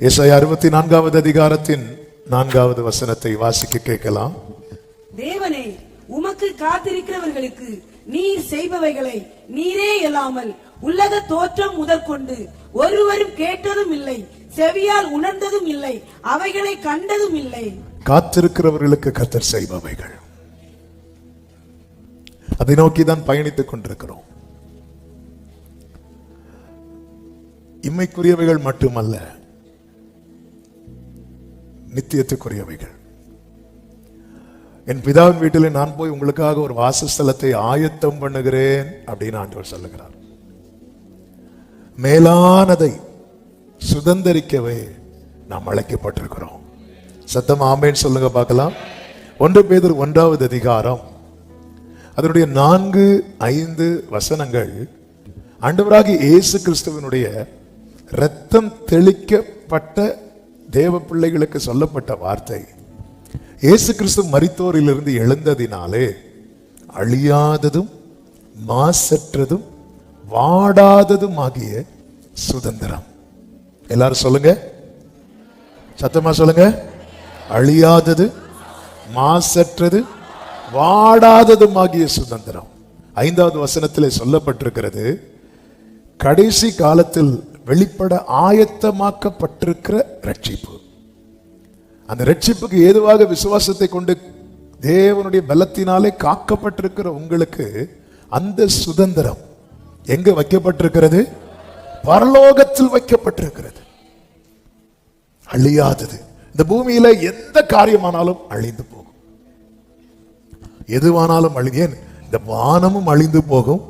ஏசாயா 64வது அதிகாரத்தின் 4வது வசனத்தை வாசிக்க கேட்கலாம். தேவனே, உமக்கு காத்திருக்கிறவர்களுக்கு நீர் செய்பவைகளை நீரே இல்லாமல் உலக தோற்றம் முதற்கொண்டு ஒருவரும் கேட்டதும் இல்லை, செவியால் உணர்ந்ததும் இல்லை, அவைகளை கண்டதும் இல்லை. காத்திருக்கிறவர்களுக்கு கர்த்தர் செய்பவைகள், அதை நோக்கிதான் பயணித்துக் கொண்டிருக்கிறோம். இம்மைக்குரியவைகள் மட்டுமல்ல, நித்தியத்துக்குரியவைகள். என் பிதாவின் வீட்டிலே நான் போய் உங்களுக்காக ஒரு வாசஸ்தலத்தை ஆயத்தம் பண்ணுகிறேன் அப்படின்னு ஆண்டவர் சொல்லுகிறார். மேலானதை சுதந்தரிக்கவே நாம் அழைக்கப்பட்டிருக்கிறோம். சத்தம் ஆமேன் சொல்லுங்க பார்க்கலாம். 1 பேதுரு 1வது அதிகாரம் அதனுடைய 4-5 வசனங்கள் ஆண்டவராகிய இயேசு கிறிஸ்துவினுடைய இரத்தம் தெளிக்கப்பட்ட தேவ பிள்ளைகளுக்கு சொல்லப்பட்ட வார்த்தை. இயேசு கிறிஸ்து மரித்தோரிலிருந்து எழுந்ததினாலே அழியாததும் மாசற்றதும் வாடாததும் ஆகிய சுதந்திரம். எல்லாரும் சொல்லுங்க, சத்தமா சொல்லுங்க. அழியாதது, மாசற்றது, வாடாததும் ஆகிய சுதந்திரம். 5வது வசனத்திலே சொல்லப்பட்டிருக்கிறது, கடைசி காலத்தில் வெளிப்பட ஆயத்தமாக்கப்பட்டிருக்கிற ரட்சிப்பு. அந்த ரட்சிப்புக்கு ஏதுவாக விசுவாசத்தை கொண்டு தேவனுடைய பலத்தினாலே காக்கப்பட்டிருக்கிற உங்களுக்கு அந்த சுதந்திரம் எங்க வைக்கப்பட்டிருக்கிறது? பரலோகத்தில் வைக்கப்பட்டிருக்கிறது. அழியாதது. இந்த பூமியில எந்த காரியமானாலும் அழிந்து போகும், எதுவானாலும் ஏன் இந்த வானமும் அழிந்து போகும்,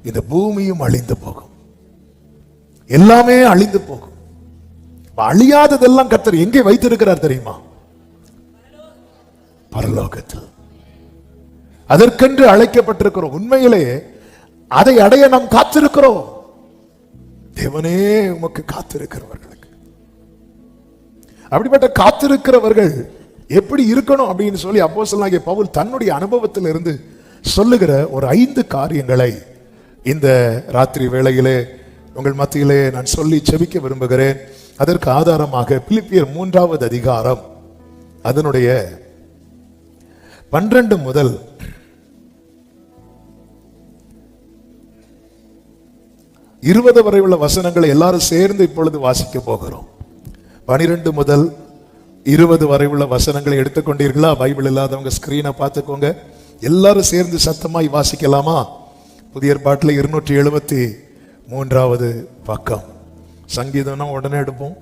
இந்த பூமியும் அழிந்து போகும், எல்லாமே அழிந்து போகும். அழியாததெல்லாம் கர்த்தர் எங்கே வைத்திருக்கிறார் தெரியுமா? பரலோகத்தில். அதற்கென்று அழைக்கப்பட்டிருக்கிறோம். உண்மையிலே அதை அடைய நாம் காத்திருக்கிறோம். தேவனே உமக்கு காத்திருக்கிறவர்களுக்கு, அப்படிப்பட்ட காத்திருக்கிறவர்கள் எப்படி இருக்கணும் அப்படின்னு சொல்லி அப்போஸ்தலனாகிய பவுல் தன்னுடைய அனுபவத்தில் இருந்து சொல்லுகிற ஒரு 5 காரியங்களை இந்த ராத்திரி வேளையிலே உங்கள் மத்தியிலே நான் சொல்லி செபிக்க விரும்புகிறேன். அதற்கு ஆதாரமாக பிலிப்பியர் 3வது அதிகாரம் அதனுடைய 12 முதல் 20 வரை உள்ள வசனங்களை எல்லாரும் சேர்ந்து இப்பொழுது வாசிக்க போகிறோம். 12 முதல் 20 வரை உள்ள வசனங்களை எடுத்துக்கொண்டீர்களா? பைபிள் இல்லாதவங்க ஸ்கிரீனை பார்த்துக்கோங்க. எல்லாரும் சேர்ந்து சத்தமாய் வாசிக்கலாமா? புதிய ஏற்பாட்டில் 273வது பக்கம். சங்கீதம்னா உடனே எடுப்போம்.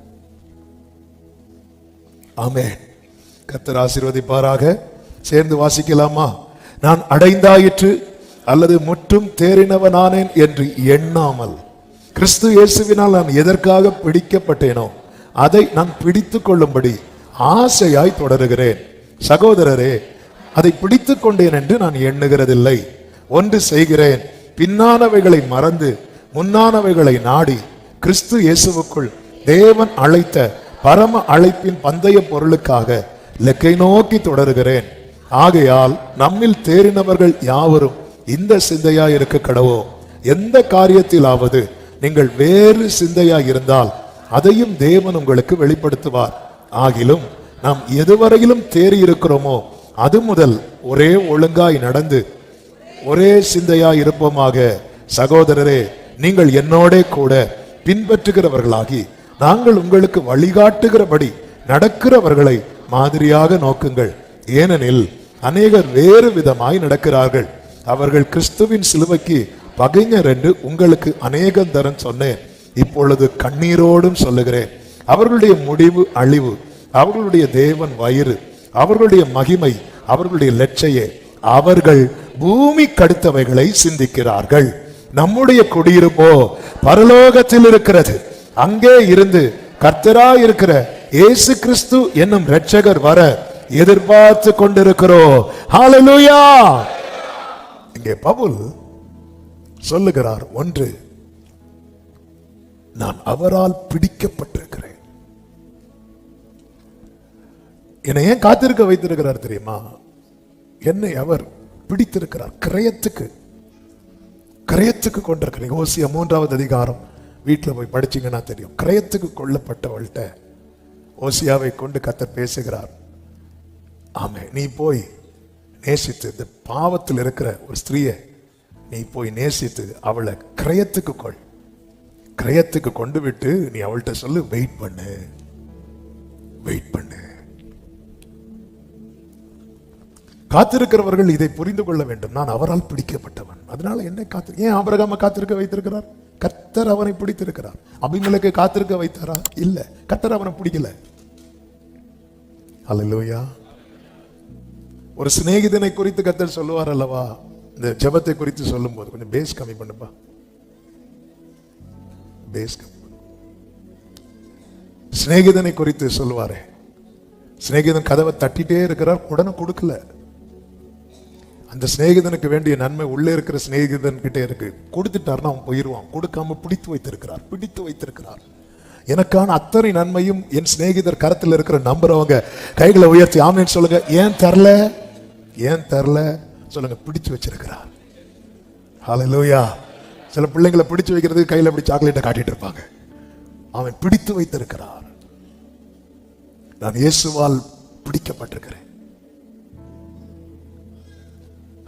ஆமென். கர்த்தர் ஆசீர்வதிப்பாராக. சேர்ந்து வாசிக்கலாமா? நான் அடைந்தாயிற்று அல்லது முற்றும் தேறினவனானேன் என்று எண்ணாமல் கிறிஸ்து இயேசுவினால் நான் எதற்காக பிடிக்கப்பட்டேனோ அதை நான் பிடித்துக் கொள்ளும்படி ஆசையாய் தொடருகிறேன். சகோதரரே, அதை பிடித்துக் கொண்டேன் என்று நான் எண்ணுகிறதில்லை. ஒன்று செய்கிறேன், பின்னானவைகளை மறந்து முன்னானவைகளை நாடி கிறிஸ்து இயேசுவுக்குள் தேவன் அழைத்த பரம அழைப்பின் பந்தய பொருளுக்காக லெக்கை நோக்கி தொடருகிறேன். ஆகையால் நம்மில் தேறினவர்கள் யாவரும் இந்த சிந்தையாய் இருக்க கடவோம். எந்த காரியத்திலாவது நீங்கள் வேறு சிந்தையாய் இருந்தால் அதையும் தேவன் உங்களுக்கு வெளிப்படுத்துவார். ஆகிலும் நாம் எதுவரையிலும் தேறி இருக்கிறோமோ அது முதல் ஒரே ஒழுங்காய் நடந்து ஒரே சிந்தையாய் இருப்போமாக. சகோதரரே, நீங்கள் என்னோட கூட பின்பற்றுகிறவர்களாகி நாங்கள் உங்களுக்கு வழிகாட்டுகிறபடி நடக்கிறவர்களை மாதிரியாக நோக்குங்கள். ஏனெனில் அநேகர் வேறு விதமாய் நடக்கிறார்கள். அவர்கள் கிறிஸ்துவின் சிலுவைக்கு பகைஞர் என்று உங்களுக்கு அநேகம் தரம் சொன்னேன். இப்பொழுது கண்ணீரோடும் சொல்லுகிறேன், அவர்களுடைய முடிவு அழிவு, அவர்களுடைய தேவன் வயிறு, அவர்களுடைய மகிமை, அவர்களுடைய லட்சையே. அவர்கள் பூமி கடுத்தவைகளை சிந்திக்கிறார்கள். நம்முடைய குடியிருப்போ பரலோகத்தில் இருக்கிறது. அங்கே இருந்து கர்த்தராய் இருக்கிற இயேசு கிறிஸ்து என்னும் இரட்சகர் வர எதிர்பார்த்து கொண்டிருக்கிறோம். ஹல்லேலூயா. இங்கே பவுல் சொல்லுகிறார், ஒன்று, நான் அவரால் பிடிக்கப்பட்டிருக்கிறேன். என்னை ஏன் காத்திருக்க வைத்திருக்கிறார் தெரியுமா? என்னை அவர் பிடித்திருக்கிறார். கிரயத்துக்கு கொண்டிருக்கிறார். ஓசியா 3வது அதிகாரம் வீட்டில் போய் படிச்சீங்கன்னா தெரியும். கிரயத்துக்கு கொல்லப்பட்டவள்கிட்ட ஓசியாவை கொண்டு கர்த்தர் பேசுகிறார். ஆமே, நீ போய் நேசித்து, இந்த பாவத்தில் இருக்கிற ஒரு ஸ்திரீயை நீ போய் நேசித்து அவளை கிரயத்துக்கு கொண்டு விட்டு நீ அவள்கிட்ட சொல்லு, வெயிட் பண்ணு. காத்திருக்கிறவர்கள் இதை புரிந்து கொள்ள வேண்டும். நான் அவரால் பிடிக்கப்பட்டவன், அதனால என்னை ஏன் ஆபிரகாமை காத்திருக்க வைத்திருக்கிறார்? கர்த்தர் அவனை பிடித்திருக்கிறார். அபிமெலேக்கை காத்திருக்க வைத்தாரா? இல்ல, கர்த்தர் அவனை பிடிக்கல. அல்லேலூயா. ஒரு சிநேகிதனை குறித்து கர்த்தர் சொல்லுவார் அல்லவா, இந்த ஜெபத்தை குறித்து சொல்லும் போது, கொஞ்சம் பேஸ் கம்மி பண்ணுப்பா, பேஸ் கம்மி. சிநேகிதனை குறித்து சொல்லுவாரே, சிநேகிதன் கதவை தட்டிட்டே இருக்கிறார், உடனே கொடுக்கல. அந்த சிநேகிதனுக்கு வேண்டிய நன்மை உள்ளே இருக்கிற சிநேகிதன் கிட்டே இருக்கு. கொடுத்துட்டார்னா அவன் போயிடுவான். கொடுக்காம பிடித்து வைத்திருக்கிறார். எனக்கான அத்தனை நன்மையும் என் சிநேகிதர் கரத்தில் இருக்கிற நம்புறவங்க கைகளை உயர்த்தி ஆமென் சொல்லுங்க. ஏன் தரல சொல்லுங்க. பிடிச்சு வச்சிருக்கிறார். ஹல்லேலூயா. சில பிள்ளைங்களை பிடிச்சு வைக்கிறதுக்கு கையில அப்படி சாக்லேட்டை காட்டிட்டு இருப்பாங்க. அவன் பிடித்து வைத்திருக்கிறார். நான் இயேசுவால் பிடிக்கப்பட்டிருக்கிறேன்.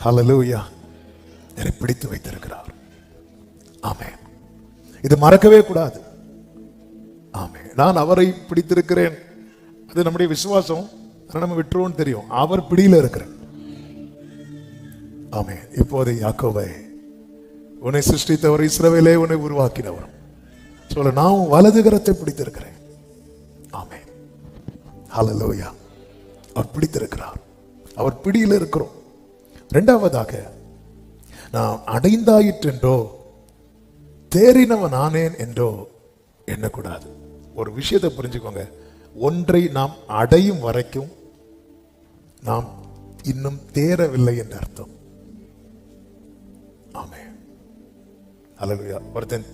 ஹல்லேலூயா. என்னை பிடித்து வைத்திருக்கிறார். ஆமென். இது மறக்கவே கூடாது. ஆமென். நான் அவரை பிடித்திருக்கிறேன், அது நம்முடைய விசுவாசம். நம்ம விட்டுருவோம் தெரியும். அவர் பிடியில இருக்கிறேன். ஆமென். இப்போது யாக்கோபே, உன்னை சிருஷ்டித்தவர், இஸ்ரவேலே உன்னை உருவாக்கினவர் சொல்ல, நான் வலது கரத்தை பிடித்திருக்கிறேன். ஆமென். ஹல்லேலூயா. அவர் பிடித்திருக்கிறார். அவர் பிடியில் இருக்கிறோம். இரண்டாவதாக, நான் அடைந்தாயிற்றென்றோ தேறினவன் ஆனேன் என்றோ எண்ணக்கூடாது. ஒரு விஷயத்தை புரிஞ்சுக்கோங்க. ஒன்றை நாம் அடையும் வரைக்கும் நாம் இன்னும் தேரவில்லை என்று அர்த்தம். ஆமென். அல்லேலூயா. ஒருத்தன்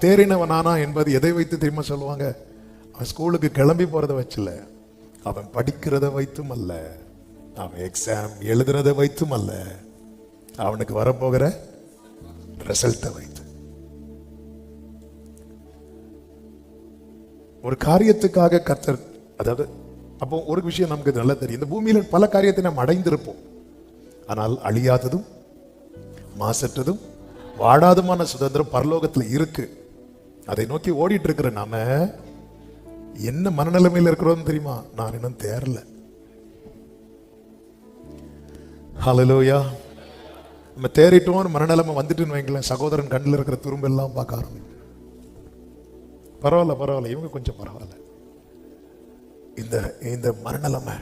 தேறினவனானா என்பது எதை வைத்து தெரியுமா சொல்லுவாங்க? அவன் ஸ்கூலுக்கு கிளம்பி போறதை வச்சுல, அவன் படிக்கிறத வைத்தும் அல்ல, அவன் எக்ஸாம் எழுதுறதை வைத்தும் அல்ல, அவனுக்கு வரப்போகிற ரிசல்ட்டை வைத்து. ஒரு காரியத்துக்காக கர்த்தர், அதாவது அப்போ ஒரு விஷயம் நமக்கு நல்லா தெரியும். இந்த பூமியில பல காரியத்தை நாம் அடைந்திருப்போம். ஆனால் அழியாததும் மாசற்றதும் வாடாதுமான சுதந்திரம் பரலோகத்தில் இருக்கு. அதை நோக்கி ஓடிட்டு இருக்கிற நாம என்ன மனநிலைமையில் இருக்கிறோம் தெரியுமா? நான் இன்னும் தேரல. ஹல்லேலூயா. நம்ம தேறிட்டோம் மனநிலைமை வந்துட்டுன்னு வைங்களேன், சகோதரன் கண்ணில் இருக்கிற துரும்பெல்லாம் பார்க்க ஆரம்பிக்கும். பரவாயில்ல, இவங்க கொஞ்சம் பரவாயில்ல. இந்த மனநிலைமை,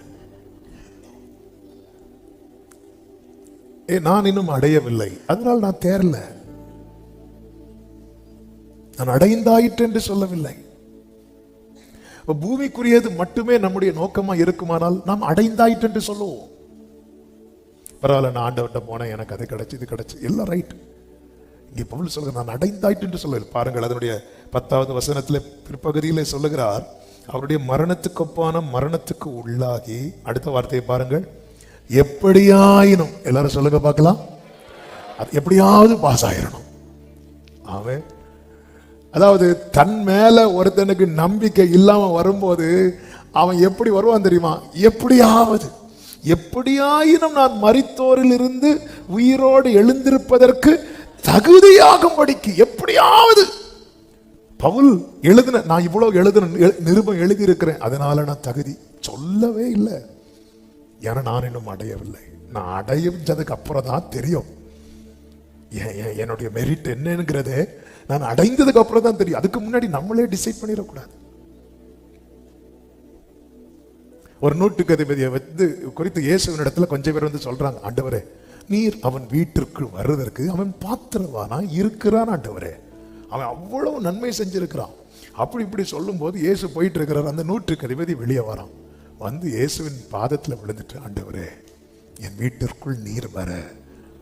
நான் இன்னும் அடையவில்லை, அதனால் நான் தேரல. நான் அடைந்தாயிற்று என்று சொல்லவில்லை. பூமிக்குரியது மட்டுமே நம்முடைய நோக்கமா இருக்குமானால் நாம் அடைந்தாயிற்று என்று சொல்லுவோம். பரவாயில்ல, நான் ஆண்டவர்கிட்ட போனேன், எனக்கு அது கிடைச்சு இது கிடைச்சு எல்லாம் ரைட். இங்கே பவுல் சொல்லுங்க, நான் அடைந்தாயிற்று என்று சொல்லவில்லை. பாருங்கள், அதனுடைய 10வது வசனத்தில் பிற்பகுதியில் சொல்லுகிறார், அவருடைய மரணத்துக்கு ஒப்பான மரணத்துக்கு உள்ளாகி, அடுத்த வார்த்தையை பாருங்கள், எப்படியாயினும், எல்லாரும் சொல்லுங்க பார்க்கலாம், எப்படியாவது பாஸ் ஆயிரணும். அவன் அதாவது தன் மேல ஒருத்தனுக்கு நம்பிக்கை இல்லாம வரும்போது அவன் எப்படி வருவான் தெரியுமா? எப்படியாயினும் நான் மரித்தோரில் இருந்து உயிரோடு எழுந்திருப்பதற்கு தகுதியாகும்படிக்கு எப்படியாவது. பவுல் எழுதின, நான் இவ்வளவு நிருபம் எழுதி இருக்கிறேன், அதனால நான் தகுதி சொல்லவே இல்லை. ஏன்னா நான் இன்னும் அடையவில்லை. நான் அடைஞ்சதுக்கு அப்புறம் தான் தெரியும் என்னுடைய மெரிட் என்னங்கிறதே. நான் அடைந்ததுக்கு அப்புறம் தான் தெரியும். அதுக்கு முன்னாடி நம்மளே டிசைட் பண்ணிடக்கூடாது. ஒரு நூற்றுக்கு அதிபதியை வந்து குறித்து இயேசுவின் இடத்துல கொஞ்சம் பேர் வந்து சொல்றாங்க, ஆண்டவரே, நீர் அவன் வீட்டிற்கு வருவதற்கு அவன் பாத்திரவானா இருக்கிறான் ஆண்டவரே, அவன் அவ்வளவு நன்மை செஞ்சிருக்கிறான். அப்படி இப்படி சொல்லும் போது இயேசு போயிட்டு இருக்கிறார். அந்த நூற்றுக்கு அதிபதி வெளியே வரான். வந்து இயேசுவின் பாதத்தில் விழுந்துட்டு, ஆண்டவரே, என் வீட்டிற்குள் நீர் வர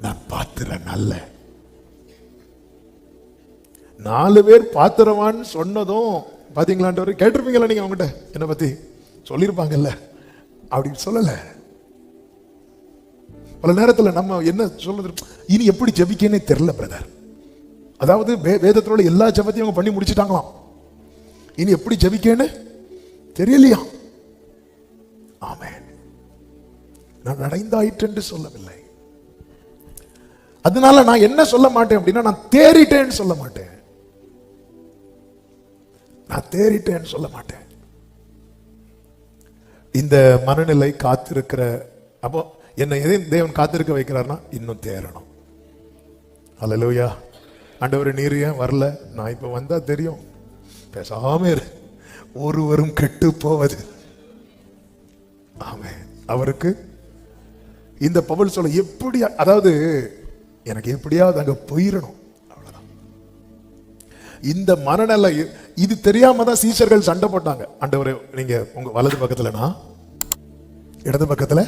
நான் பாத்திரன் அல்ல. 4 பேர் பாத்திரவான்னு சொன்னதும் பாத்தீங்களா, ஆண்டவரே, கேட்டிருப்பீங்களா நீங்க அவங்ககிட்ட என்னை பத்தி சொல்லியிருப்பாங்கல்ல, அப்படின்னு சொல்லல. பல நேரத்தில் நம்ம என்ன சொல்றது, இனி எப்படி ஜெபிக்கனே தெரியல பிரதர், அதாவது வேதத்தில் உள்ள எல்லா ஜெபத்தையும் அவங்க பண்ணி முடிச்சிட்டாங்களாம். இனி எப்படி ஜெபிக்கன்னு தெரியலையா. ஆமென். நான் அடைந்தாயிற்று என்று சொல்லவில்லை. அதனால நான் என்ன சொல்ல மாட்டேன் அப்படின்னா, நான் தேறிட்டேன்னு சொல்ல மாட்டேன். நான் தேறிட்டேன்னு சொல்ல மாட்டேன். இந்த மனநிலை காத்திருக்கிற, அப்போ என்னை எதை தேவன் காத்திருக்க வைக்கிறார்னா, இன்னும் தேறணும். அல்லேலூயா. ஆண்டவரே நீர் ஏன் வரல? நான் இப்ப வந்தா தெரியும், பேசாம இரு, ஒருவரும் கெட்டு போவது. ஆமென். அவருக்கு இந்த பவுல் சொல்ல எப்படி, அதாவது எனக்கு எப்படியாவது அங்க போயிடணும், அவ்வளவுதான். இந்த மனநிலை இது தெரியாம தான் சீஷர்கள் சண்டை போட்டாங்க. ஆண்டவரே நீங்க உங்க வலது பக்கத்துல நான், இடது பக்கத்துல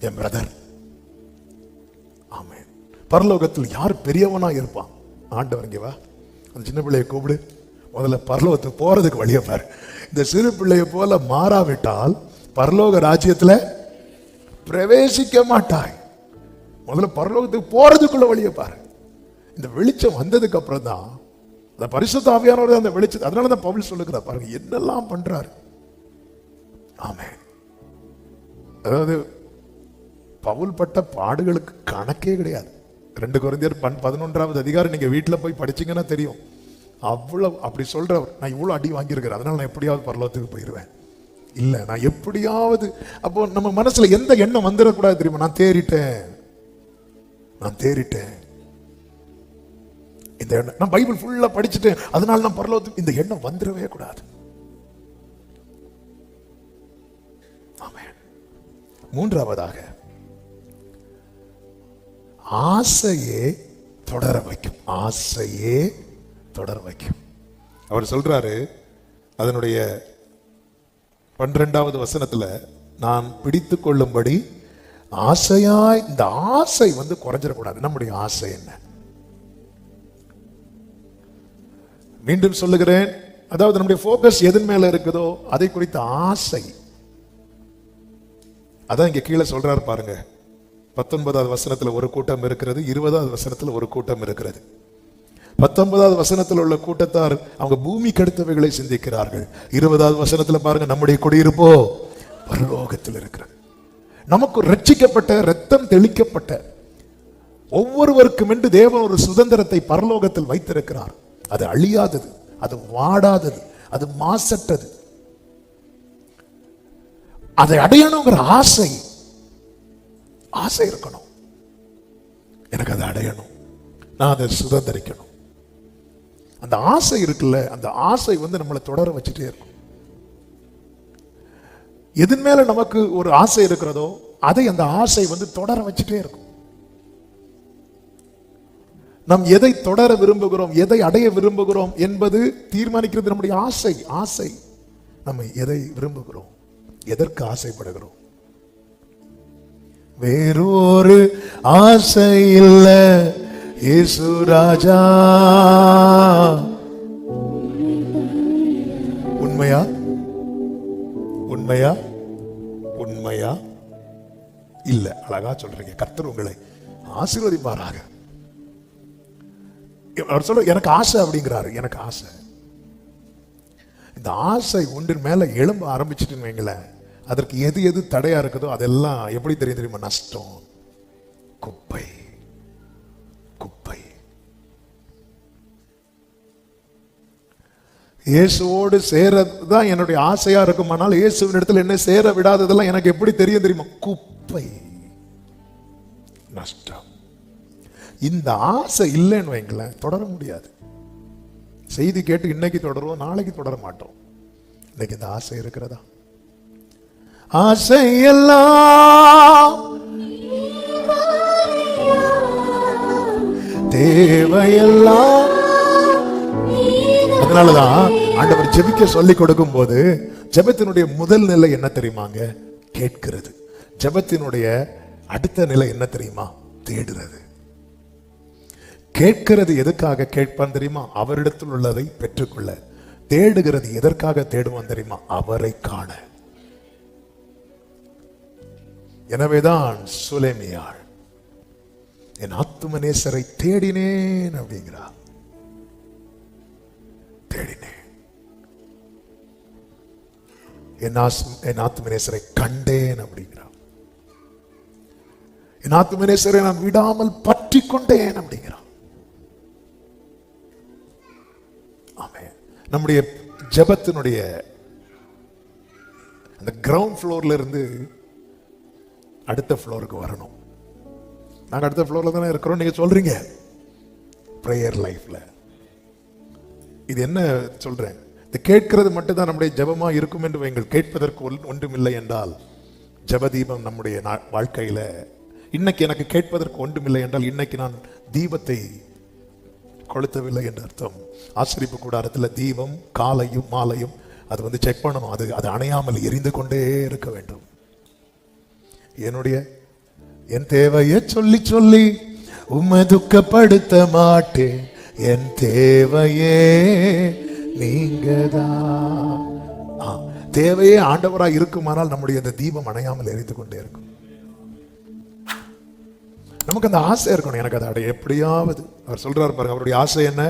என் பிரதர். ஆமென். பரலோகத்தில் யார் பெரியவனா இருப்பான்? ஆண்டவர் இங்க வா, அந்த சின்ன பிள்ளையை கூப்பிடு, முதல்ல பரலோகத்துக்கு போறதுக்கு வழியை பாரு. இந்த சிறு பிள்ளையை போல மாறாவிட்டால் பரலோக ராஜ்யத்துல பிரவேசிக்க மாட்டாய். முதல்ல பரலோகத்துக்கு போறதுக்குள்ள வழியை பாரு. இந்த வெளிச்சம் வந்ததுக்கு அப்புறம் தான் அந்த பரிசுத்த ஆவியானவர் அந்த வெளிச்சம். அதனாலதான் பவுல் சொல்லுகிறார், பாருங்க என்னெல்லாம் பண்றாரு. ஆமென். அதாவது பவுல் பட்ட பாடுகளுக்கு கணக்கே கிடையாது. 2 கொரிந்தியர் 11வது அதிகாரம் நீங்க வீட்டுல போய் படிச்சீங்கன்னா தெரியும். அவ்வளவு அப்படி சொல்றவர், நான் இவ்வளவு அடி வாங்கியிருக்கிறேன், அதனால நான் எப்படியாவது பரலோகத்துக்கு போயிடுவேன். இல்ல, நான் எப்படியாவது. அப்போ நம்ம மனசுல எந்த எண்ணம் வந்துடக்கூடாது தெரியுமா? நான் தேறிட்டேன், நான் தேறிட்டேன். இந்த எண்ணம், நான் பைபிள் ஃபுல்லா படிச்சுட்டேன் அதனால நான் பரலோகத்துக்கு, இந்த எண்ணம் வந்துடவே கூடாது. ஆமென். மூன்றாவதாக, ஆசையே தொடர வைக்கும். ஆசையே தொடர வைக்கும். அவர் சொல்றாரு அதனுடைய 12வது வசனத்துல, நான் பிடித்து கொள்ளும்படி ஆசையாய். இந்த ஆசை குறைஞ்சிடக்கூடாது. நம்முடைய ஆசை என்ன? மீண்டும் சொல்லுகிறேன், அதாவது நம்முடைய போக்கஸ் எதன் மேல இருக்குதோ அதை குறித்த ஆசை. அதான் இங்க கீழே சொல்றாரு பாருங்க. 19வது வசனத்துல ஒரு கூட்டம் இருக்கிறது, 20வது வசனத்துல ஒரு கூட்டம் இருக்கிறது. 19வது வசனத்தில் உள்ள கூட்டத்தார் அவங்க பூமிக்கு அடுத்தவைகளை சிந்திக்கிறார்கள். 20வது வசனத்துல பாருங்க, நம்முடைய குடியிருப்போ பரலோகத்தில் இருக்கிறது. நமக்கு ரட்சிக்கப்பட்ட, ரத்தம் தெளிக்கப்பட்ட ஒவ்வொருவருக்கும் என்று தேவன் ஒரு சுதந்திரத்தை பரலோகத்தில் வைத்திருக்கிறார். அது அழியாதது, அது வாடாதது, அது மாசற்றது. அதை அடையணுங்கிற ஆசை, ஆசை இருக்கணும். எனக்கு அதை அடையணும், நான் அதை சுதந்திரிக்கணும். அந்த ஆசை இருக்குல்ல, அந்த ஆசை நம்மளை தொடர வச்சுட்டே இருக்கும். எதன் மேல நமக்கு ஒரு ஆசை இருக்கிறதோ அதை அந்த ஆசை தொடர வச்சுட்டே இருக்கும். நாம் எதை தொடர விரும்புகிறோம், எதை அடைய விரும்புகிறோம் என்பது தீர்மானிக்கிறது நம்முடைய ஆசை. ஆசை, நம்ம எதை விரும்புகிறோம், எதற்கு ஆசைப்படுகிறோம். வேறொரு ஆசை இல்ல இயேசு ராஜா. உண்மையா? உண்மையா? உண்மையா? இல்ல, அழகா சொல்றீங்க. கர்த்தர் உங்களை ஆசீர்வதிப்பாராக. அவர் சொல்ற, எனக்கு ஆசை அப்படிங்கிறாரு. எனக்கு ஆசை. இந்த ஆசை ஒன்றின் மேல எழும்ப ஆரம்பிச்சுட்டு வைங்களேன், அதற்கு எது எது தடையா இருக்குதோ அதெல்லாம் எப்படி தெரியுமா? நஷ்டம், குப்பை, குப்பை. இயேசுவோடு சேரதான் என்னுடைய ஆசையா இருக்குமானால் இயேசுவின் இடத்துல என்ன சேர விடாததெல்லாம் எனக்கு எப்படி தெரியும் தெரியுமா? குப்பை, நஷ்டம். இந்த ஆசை இல்லைன்னு வைங்களேன், தொடர முடியாது. செய்தி கேட்டு இன்னைக்கு தொடருவோம், நாளைக்கு தொடர மாட்டோம். இன்னைக்கு இந்த ஆசை இருக்கிறதா? ஆசை எல்லாம் தேவையெல்லாம். அதனாலதான் ஆண்டவர் ஜெபிக்க சொல்லி கொடுக்கும் போது ஜெபத்தினுடைய முதல் நிலை என்ன தெரியுமாங்க? கேட்கிறது. ஜெபத்தினுடைய அடுத்த நிலை என்ன தெரியுமா? தேடுறது. கேட்கிறது எதுக்காக கேட்பான் தெரியுமா? அவரிடத்தில் உள்ளதை பெற்றுக்கொள்ள. தேடுகிறது எதற்காக தேடுவான் தெரியுமா? அவரை காண. எனவேதான் சுலேமியாள் என் ஆத்தும நேசரை தேடினேன் அப்படிங்கிறார். தேடினேன். என் ஆத்துமனேசரை கண்டேன் அப்படிங்கிறான். என் ஆத்துமனேசரை நான் விடாமல் பற்றி கொண்டேன் அப்படிங்கிறான். ஆமென். நம்முடைய ஜெபத்தினுடைய அந்த கிரவுண்ட் ஃப்ளோர்ல இருந்து அடுத்த ஃப்ளோருக்கு வரணும். நாங்க அடுத்த ஃப்ளோர்ல தானே இருக்கிறோம். நீங்க சொல்றீங்க பிரேயர் லைஃப்ல. இது என்ன சொல்றேன், இது கேட்கிறது மட்டும்தான் நம்முடைய ஜெபமா இருக்கும் என்று வைங்கள். கேட்பதற்கு ஒன்றுமில்லை என்றால் ஜெபதீபம் நம்முடைய வாழ்க்கையில இன்னைக்கு எனக்கு கேட்பதற்கு ஒன்றுமில்லை என்றால் இன்னைக்கு நான் தீபத்தை கொளுத்தவில்லை என்று அர்த்தம். ஆசரிப்பு கூடாரத்தில் தீபம் காலையும் மாலையும் அது செக் பண்ணணும். அது அணையாமல் எரிந்து கொண்டே இருக்க வேண்டும். என் தேவையை சொல்லி சொல்லி உம்மை துக்கப்படுத்த மாட்டேன். என் தேவையே நீங்கதான். தேவையே ஆண்டவராய் இருக்குமானால் நம்முடைய அந்த தீபம் அணையாமல் எரிந்து கொண்டே இருக்கும். நமக்கு அந்த ஆசை இருக்கணும். எனக்கு அதை அடைய எப்படியாவது. அவர் சொல்றாரு பாருங்க, அவருடைய ஆசை என்ன?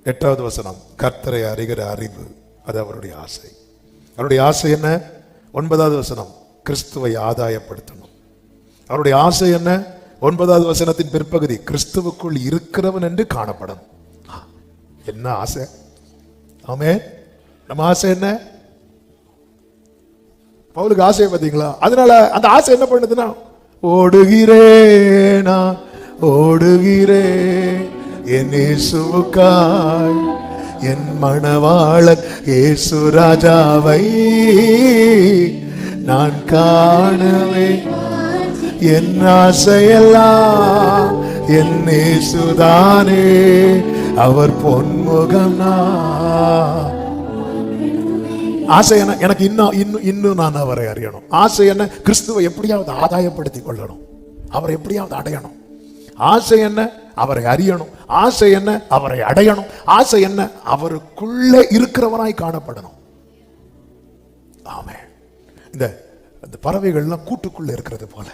8வது வசனம், கர்த்தரை அறிகிற அறிவு, அது அவருடைய ஆசை. அவருடைய ஆசை என்ன? 9வது வசனம், கிறிஸ்துவை ஆதாயப்படுத்தணும். அவருடைய ஆசை என்ன? 9வது வசனத்தின் பிற்பகுதி, கிறிஸ்துவுக்குள் இருக்கிறவன் என்று காணப்படணும். என்ன ஆசை! ஆமென். நம்ம ஆசை என்ன? பவுலுக்கு ஆசையை பார்த்தீங்களா? அதனால அந்த ஆசை என்ன பண்ணுதுன்னா, ஓடுகிறேனா ஓடுகிறேன் என் இயேசுவுக்காய், என் மணவாளன் இயேசு ராஜாவை நான் காணவே. என் ஆசையெல்லாம் என் இயேசுதானே, அவர் பொன்முகம். ஆசை என்ன? எனக்கு இன்னும் நான் அவரை அறியணும். ஆசை என்ன? கிறிஸ்துவை எப்படியாவது ஆதாயப்படுத்திக் கொள்ளணும், அவரை எப்படியாவது அடையணும். ஆசை என்ன? அவரை அறியணும். ஆசை என்ன? அவரை அடையணும். ஆசை என்ன? அவருக்குள்ளே இருக்கிறவனாய் காணப்படணும். ஆமென். இந்த பறவைகள்லாம் கூட்டுக்குள்ள இருக்கிறது போல.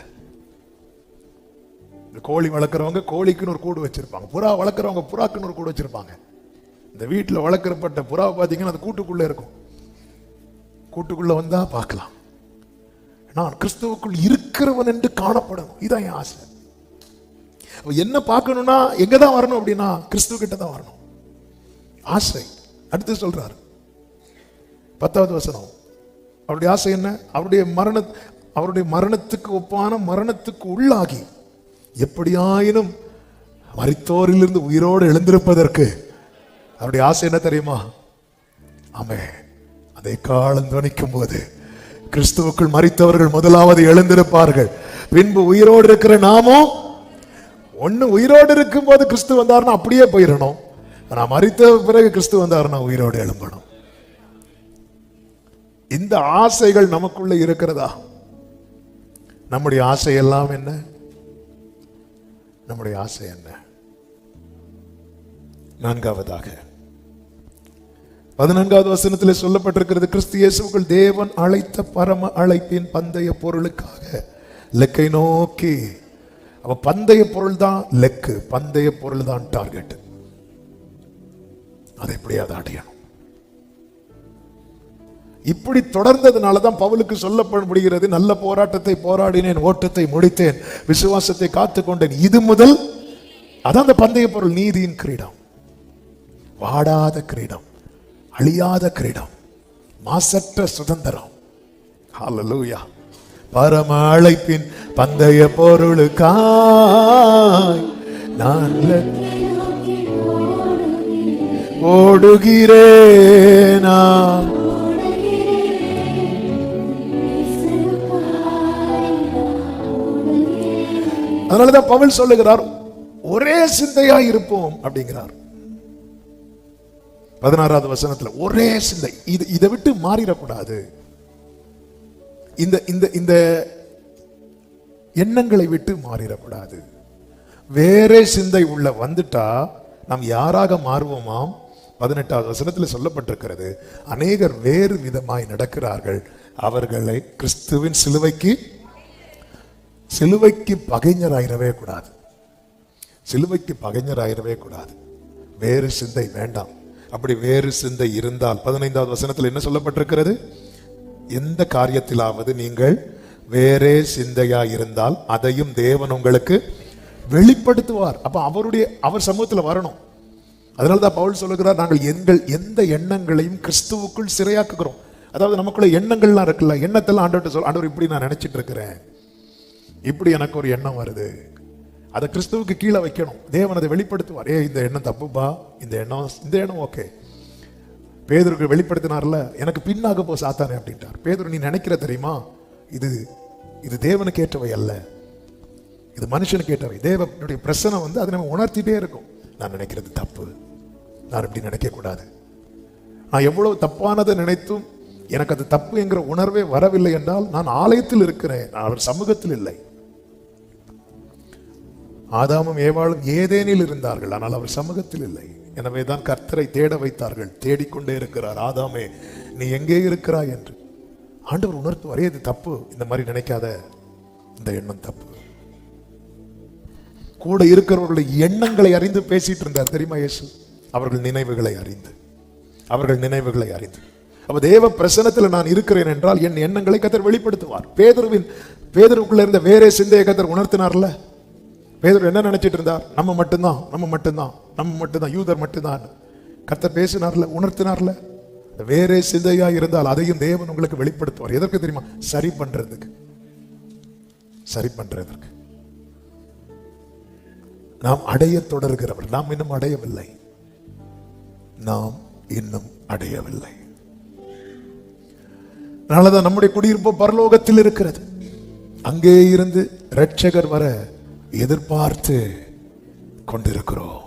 இந்த கோழி வளர்க்குறவங்க கோழிக்குன்னு ஒரு கூடு வச்சிருப்பாங்க, புறா வளர்க்குறவங்க புறாக்குன்னு ஒரு கூடு வச்சிருப்பாங்க. இந்த வீட்டில் வளர்க்குறப்பட்ட புறாவை பார்த்தீங்கன்னா அது கூட்டுக்குள்ள இருக்கும். கூட்டுக்குள்ள வந்தா பார்க்கலாம். நான் கிறிஸ்துவுக்குள் இருக்கிறவன் என்று காணப்படணும். இதான் என் ஆசை. என்ன பார்க்கணும்னா எங்கதான் வரணும் அப்படின்னா கிறிஸ்துவ கிட்ட தான் வரணும். ஆசை. அடுத்து சொல்றாரு 10வது வசனம், அவருடைய ஆசை என்ன? அவருடைய மரணத்துக்கு ஒப்பான மரணத்துக்கு உள்ளாகி எப்படியாயினும் மரித்தோரிலிருந்து உயிரோடு எழுந்திருப்பதற்கு அவருடைய ஆசை என்ன தெரியுமா? ஆமென். அதை காலம் துணிக்கும் போது கிறிஸ்துவுக்குள் மரித்தவர்கள் முதலாவது எழுந்திருப்பார்கள், பின்பு உயிரோடு இருக்கிற நாமும். ஒண்ணு உயிரோடு இருக்கும் போது கிறிஸ்து வந்தாருன்னா அப்படியே போயிடணும். ஆனா மரித்த பிறகு கிறிஸ்து வந்தாருன்னா உயிரோடு எழும்பணும். இந்த ஆசைகள் நமக்குள்ள இருக்கிறதா? நம்முடைய ஆசை எல்லாம் என்ன? நம்முடைய ஆசை என்ன? 4வதாக 14வது வசனத்தில் சொல்லப்பட்டிருக்கிறது, கிறிஸ்து இயேசுவுக்குள் தேவன் அழைத்த பரம அழைப்பின் பந்தய பொருளுக்காக லெக்கை நோக்கி. அவ பந்தய பொருள் தான் லெக்கு, பந்தய பொருள் தான் டார்கெட். அதை எப்படியாவது அடையணும். இப்படி தொடர்ந்ததுனாலதான் பவுலுக்கு சொல்லப்படுகிறது, நல்ல போராட்டத்தை போராடினேன், ஓட்டத்தை முடித்தேன், விசுவாசத்தை காத்துக் கொண்டேன். இது முதல் அதான் அந்த பந்தய பொருள், நீதியின் கிரீடம், வாடாத கிரீடம், அழியாத கிரீடம், மாசற்ற சுதந்திரம். ஹல்லேலூயா. பரம அழைப்பின் பந்தய பொருளுக்காய் நான் ஓடுகிறேனா. அதனாலதான் பவுல் சொல்லுகிறார், ஒரே சிந்தையா இருப்போம் அப்படிங்கிறார். 16வது வசனத்துல ஒரே சிந்தை. இதை விட்டு மாறிடக்கூடாது. இந்த எண்ணங்களை விட்டு மாறிடக்கூடாது. வேறே சிந்தை உள்ள வந்துட்டா நாம் யாராக மாறுவோமாம்? 18வது வசனத்துல சொல்லப்பட்டிருக்கிறது, அநேகர் வேறு விதமாய் நடக்கிறார்கள், அவர்களை கிறிஸ்துவின் சிலுவைக்கு பகைஞராயிரவே கூடாது. சிலுவைக்கு பகைஞராயிரவே கூடாது. வேறு சிந்தை வேண்டாம். அப்படி வேறு சிந்தை இருந்தால் 15வது வசனத்தில் என்ன சொல்லப்பட்டிருக்கிறது? எந்த காரியத்திலாவது நீங்கள் வேறே சிந்தையா இருந்தால் அதையும் தேவன் உங்களுக்கு வெளிப்படுத்துவார். அப்ப அவர் சமூகத்தில் வரணும். அதனாலதான் பவுல் சொல்லுகிறார், நாங்கள் எந்த எண்ணங்களையும் கிறிஸ்துவுக்குள் சிறையாக்குகிறோம். அதாவது நமக்குள்ள எண்ணங்கள்லாம் இருக்குல்ல, எண்ணத்தெல்லாம் ஆண்டவர்கிட்ட சொல்ல, ஆண்டவர் இப்படி நான் நினைச்சிட்டு இருக்கிறேன், இப்படி எனக்கு ஒரு எண்ணம் வருது, அதை கிறிஸ்துவுக்கு கீழே வைக்கணும். தேவன் அதை வெளிப்படுத்துவார். இந்த எண்ணம் தப்புப்பா, இந்த எண்ணம் ஓகே. பேதுருக்கு வெளிப்படுத்தினார்ல, எனக்கு பின்னாக போ சாத்தானே அப்படின்ட்டார். பேதுரு, நீ நினைக்கிற தெரியுமா, இது தேவனுக்கு ஏற்றவை அல்ல, இது மனுஷனுக்கு ஏற்றவை. தேவனுடைய பிரசனம் அதை நம்ம உணர்த்திட்டே இருக்கும். நான் நினைக்கிறது தப்பு, நான் இப்படி நினைக்க கூடாது. நான் எவ்வளவு தப்பானதை நினைத்தும் எனக்கு அது தப்பு என்கிற உணர்வே வரவில்லை என்றால் நான் ஆலயத்தில் இருக்கிறேன், நான் அவர் சமூகத்தில் இல்லை. ஆதாமும் ஏவாளும் ஏதேனில் இருந்தார்கள், ஆனால் அவர் சமூகத்தில் இல்லை. எனவே தான் கர்த்தரை தேட வைத்தார்கள். தேடிக்கொண்டே இருக்கிறார், ஆதாமே நீ எங்கே இருக்கிறாய் என்று. ஆண்டவர் உணர்த்துவாரே, இது தப்பு, இந்த மாதிரி நினைக்காத, இந்த எண்ணம் தப்பு. கூட இருக்கிறவர்களுடைய எண்ணங்களை அறிந்து பேசிட்டு இருந்தார் தெரியுமா இயேசு? அவர்கள் நினைவுகளை அறிந்து. அப்ப தேவ பிரசன்னத்தில் நான் இருக்கிறேன் என்றால் என் எண்ணங்களை கர்த்தர் வெளிப்படுத்துவார். பேதுருக்குள்ள இருந்த வேறே சிந்தையை கர்த்தர் உணர்த்தினார்ல. பேதுரு என்ன நினைச்சிட்டு இருந்தார்? நம்ம மட்டும்தான் யூதர் மட்டும்தான். கர்த்தர் பேசினார்ல, உணர்த்தினார்ல. வேறே சிந்தையா இருந்தால் அதையும் தேவன் உங்களுக்கு வெளிப்படுத்துவார். எதற்கு தெரியுமா? சரி பண்றதுக்கு. நாம் அடைய தொடர்கிறவர். நாம் இன்னும் அடையவில்லை. அதனாலதான் நம்முடைய குடியிருப்பு பரலோகத்தில் இருக்கிறது. அங்கே இருந்து இரட்சகர் வர எதிர்பார்த்து கொண்டிருக்கிறோம்.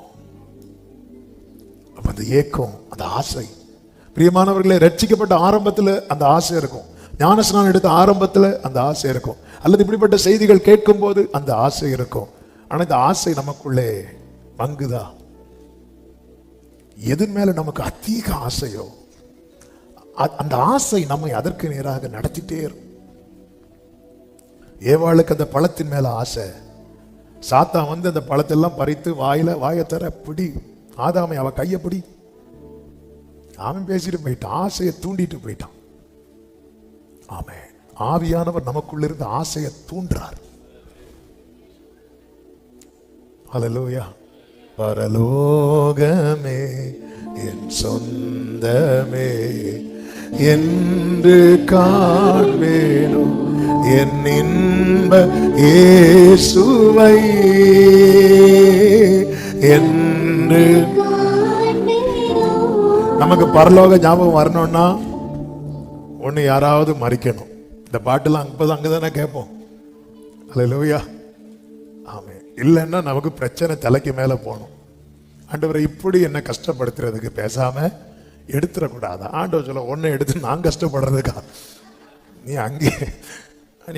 அந்த ஏக்கம், அந்த ஆசை, பிரியமானவர்களே, ரட்சிக்கப்பட்ட ஆரம்பத்தில் அந்த ஆசை இருக்கும். ஞானஸ்நானம் எடுத்த ஆரம்பத்தில் அந்த ஆசை இருக்கும். அல்லது இப்படிப்பட்ட செய்திகள் கேட்கும் போது அந்த ஆசை இருக்கும். ஆனா இந்த ஆசை நமக்குள்ளே மங்குதா? எது மேல நமக்கு அதிக ஆசையோ அந்த ஆசை நம்மை அதற்கு நேராக நடத்திட்டே இருக்கும். ஏவாளுக்கு அந்த பழத்தின் மேல ஆசை. சாத்தான் அந்த பழத்தெல்லாம் பறித்து வாயை தர பிடி, ஆதாமை அவ கையை பிடி. அவன் பேசிட்டு போயிட்டான், ஆசையை தூண்டிட்டு போயிட்டான். ஆமே, ஆவியானவர் நமக்குள்ள இருந்து ஆசையை தூண்டுறார். ஹல்லேலூயா. பரலோகமே என் சொந்தமே என்று காண்பேனோ என் இன்ப இயேசுவை என்று. நமக்கு பரலோக ஞாபகம் வரணும்னா ஒண்ணு, யாராவது மறிக்கணும். இந்த பாட்டுலாம் அங்கதானே கேட்போம். ஹல்லேலூயா. ஆமே. இல்லைன்னா நமக்கு பிரச்சனை தலைக்கு மேல போகணும். ஆண்டவரை இப்படி என்ன கஷ்டப்படுத்துறதுக்கு பேசாம எடுத்துடக்கூடாது. ஆண்டவர் சொல்ல, ஒன்னை எடுத்து நான் கஷ்டப்படுறதுக்கா, நீ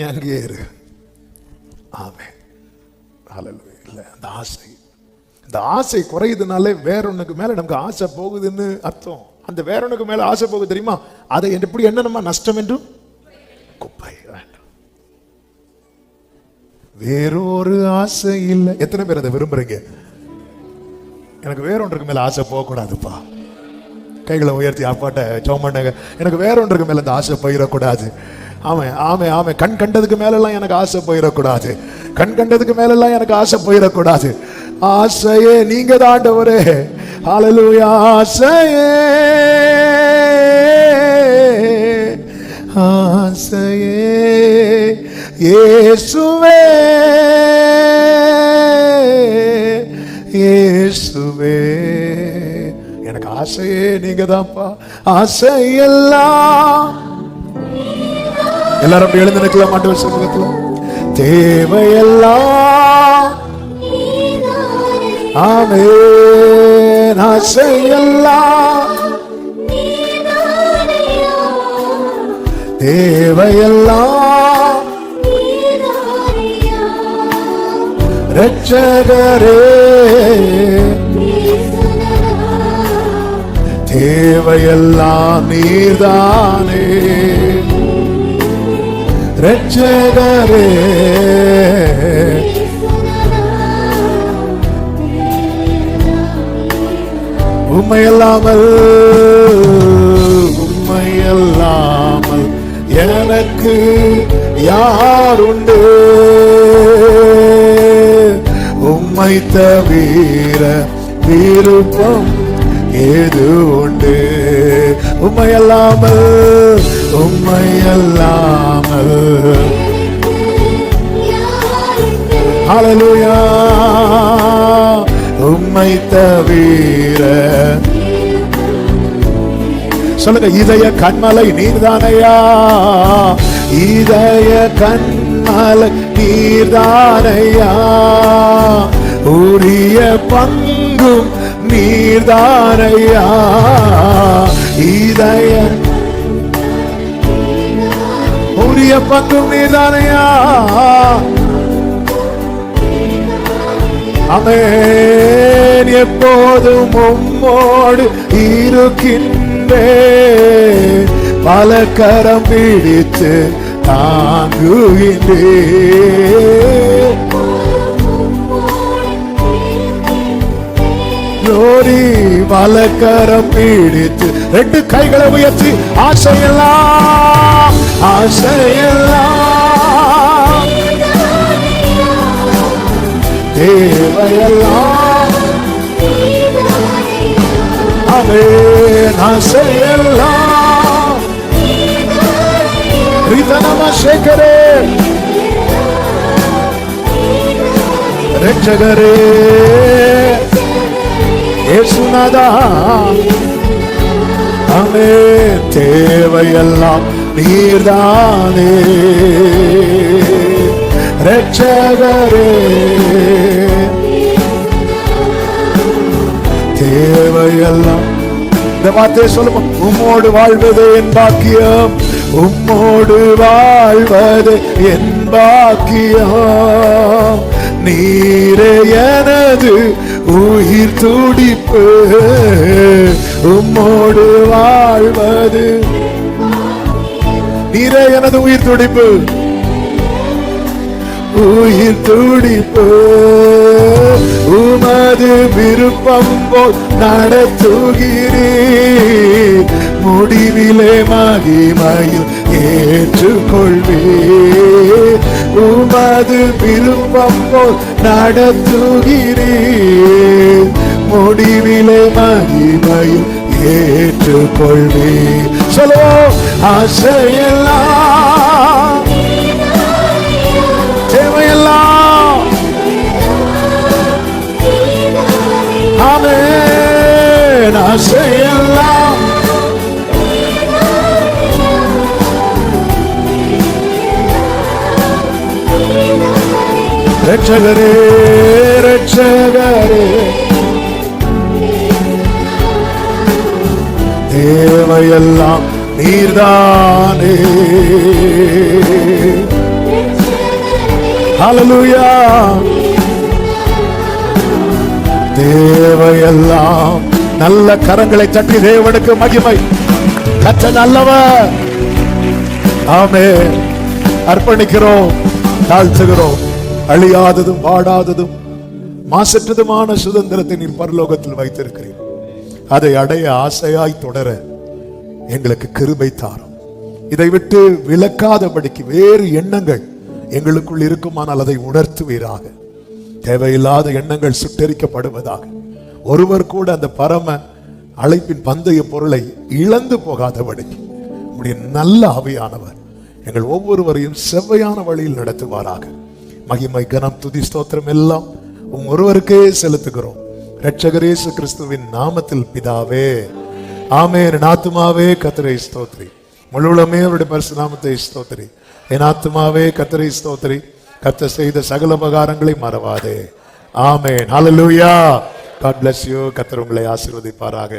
அங்கேயே இரு. ஆமே. ஹல்லேலூயா. இல்லை, அந்த ஆசை குறையுதுனாலே வேறொன்னுக்கு மேல நமக்கு ஆசை போகுதுன்னு அர்த்தம். அந்த வேறொன்னுக்கு மேல ஆசை போகுது தெரியுமா? அதை எப்படி என்னமா நஷ்டம் என்றும் குப்பை வேண்டாம். வேறொரு ஆசை இல்லை. எத்தனை பேர் அதை விரும்புறீங்க? எனக்கு வேறொன்றுக்கு மேல ஆசை போகக்கூடாதுப்பா. கைகளை உயர்த்தி அப்பாட்ட ஜெபம் பண்ணுங்க. எனக்கு வேறொன்றுக்கு மேல அந்த ஆசை போயிடக்கூடாது. ஆமே. கண் கண்டதுக்கு மேலெல்லாம் எனக்கு ஆசை போயிடக்கூடாது. ஆசையே நீங்க தான் ஆண்டவரே. ஹல்லேலூயா. ஆசையே இயேசுவே, எனக்கு ஆசையே நீங்க தான்ப்பா. ஆசையெல்லாம் எல்லாரும் அப்படி எழுந்து நிற்கலாம். ஆண்டவர் சமூகத்தில் தேவையெல்லாம். ஆமென். ஆசையெல்லாம் தேவையெல்லாம் இரட்சகரே, தேவையெல்லாம் நீர்தானே. இரட்சகரே, உம்மையல்லாமல் எனக்கு யாருண்டு? உம்மை தவிர விருப்பம் ஏது உண்டு? உம்மையல்லாமல் ஹல்லேலூயா, உம்மை தவிர. சொல்லுங்க, இதய கண்மலை நீர்தானையா, இதய கண்மலை நீர்தானையா, உரிய பங்கும் நீர்தானையா, இதய உரிய பங்கும் நீர்தானையா. ஆமென். எப்போதும் உம்மோடு இருக்கின்றேன், பல கரம் பிடித்து தாங்குகின்றேன். ஜோடி பல கரம் பிடித்து, ரெண்டு கைகளை உயர்த்தி ஆசையெல்லாம் ஆசையெல்லாம் தேவையெல்லாம் ஆமென், ஆசையெல்லாம் ரிதனம சேகரே ரட்சகரே இயேசுநாதா. ஆமென். தேவையெல்லாம் நீர்தானே ரட்சகரே, தேவையெல்லாம். இந்த வார்த்தையை சொல்லுமா, உம்மோடு வாழ்வது என் பாக்கியம், உம்மோடு வாழ்வது என் பாக்கியம், நீரே எனது உயிர் துடிப்பு, உம்மோடு வாழ்வது. நீரே எனது உயிர் துடிப்பு, உயிர் துடிப்பு, உமது விருப்பம் போல் நடத்துகிறீர், முடிவிலே மகிமையில் ஏற்றுக்கொள்வீர், உமது விருப்பம் போல் நடத்துகிறீர், முடிவிலே மகிமையில் ஏற்றுக்கொள்வீர். சொல்லுவோம், ஆசையெல்லாம் தேவையெல்லாம் ஆமென், ஆசையெல்லாம் ரட்சகரே ரட்சகரே, தேவையெல்லாம் நீர்தானே. ஹல்லேலூயா, தேவையெல்லாம். நல்ல கரங்களை தட்டி தேவனுக்கு மகிமை. கர்த்தர் நல்லவர். ஆமென். அர்ப்பணிக்கிறோம், தாழ்த்துகிறோம். அழியாததும் வாடாததும் மாசற்றதுமான சுதந்திரத்தை நீர் பரலோகத்தில் வைத்திருக்கிறீர். அதை அடைய ஆசையாய் தொடர எங்களுக்கு கிருபை தாரும். இதை விட்டு விலக்காதபடிக்கு வேறு எண்ணங்கள் எங்களுக்குள் இருக்குமானால் அதை உணர்த்துவீராக. தேவையில்லாத எண்ணங்கள் சுட்டெரிக்கப்படுவதாக. ஒருவர் கூட அந்த பரம அழைப்பின் பந்தய பொருளை இழந்து போகாதபடிக்கு உம்முடைய நல்ல ஆவியானவர் எங்கள் ஒவ்வொருவரையும் செவ்வையான வழியில் நடத்துவாராக. மகிமை கனம் துதி ஸ்தோத்திரம் எல்லாம் ஒருவருக்கே செலுத்துகிறோம். இரட்சகர் இயேசு கிறிஸ்துவின் நாமத்தில் பிதாவே, ஆமென். என் ஆத்துமாவே கர்த்தரை ஸ்தோத்திரி, முழுவதுமே அவருடைய பரிசுத்த நாமத்தை ஸ்தோத்திரி. என் ஆத்துமாவே கர்த்தரை ஸ்தோத்திரி, கர்த்தர் செய்த சகல உபகாரங்களை மறவாதே. ஆமென். ஹல்லேலூயா. God bless you. கர்த்தர் உங்களை ஆசீர்வதிப்பாராக.